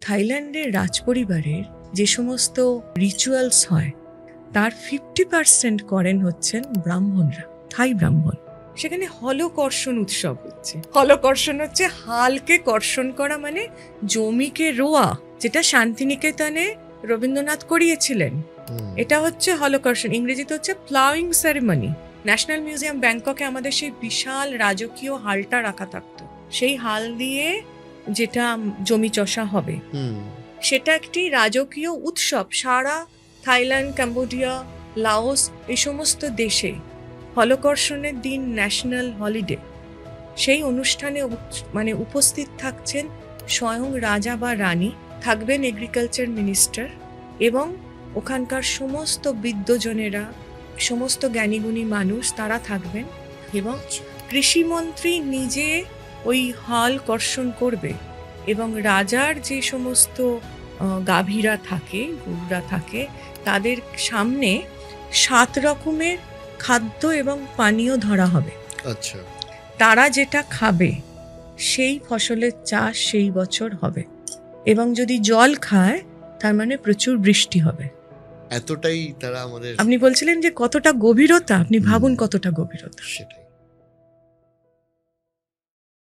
থাইল্যান্ডের রাজপরিবারের যে সমস্ত রিচুয়ালস হয় তার 50% করেন হচ্ছেন ব্রাহ্মণরা, থাই ব্রাহ্মণ। সেখানে হলকর্ষণ উৎসব হচ্ছে। হলকর্ষণ হচ্ছে হালকে কর্ষণ করা, মানে জমিকে রোয়া, যেটা শান্তিনিকেতনে রবীন্দ্রনাথ করিয়েছিলেন। এটা হচ্ছে হলকর্ষণ, ইংরেজিতে হচ্ছে প্লাউইং সেরেমনি। ন্যাশনাল মিউজিয়াম ব্যাংককে আমাদের সেই বিশাল রাজকীয় হালটা রাখা থাকতো। সেই হাল দিয়ে যেটা জমি চষা হবে, সেটা একটি রাজকীয় উৎসব। সারা থাইল্যান্ড, কম্বোডিয়া, লাওস এই সমস্ত দেশে হলকর্ষণের দিন ন্যাশনাল হলিডে। সেই অনুষ্ঠানে মানে উপস্থিত থাকছেন স্বয়ং রাজা বা রানী, থাকবেন এগ্রিকালচার মিনিস্টার এবং ওখানকার সমস্ত বিদ্বজনেরা, সমস্ত জ্ঞানীগুণী মানুষ তারা থাকবেন, এবং কৃষিমন্ত্রী নিজে ওই হাল কর্ষণ করবে। এবং রাজার যে সমস্ত গাভীরা থাকে, গরুরা থাকে, তাদের সামনে 7 রকমের খাদ্য এবং পানীয় ধরা হবে। আচ্ছা, তারা যেটা খাবে সেই ফসলের চাষ সেই বছর হবে, এবং যদি জল খায় তার মানে প্রচুর বৃষ্টি হবে। এতটাই তারা আমাদের, আপনি বলছিলেন যে কতটা গভীরতা, আপনি ভাবুন কতটা গভীরতা। সেটাই।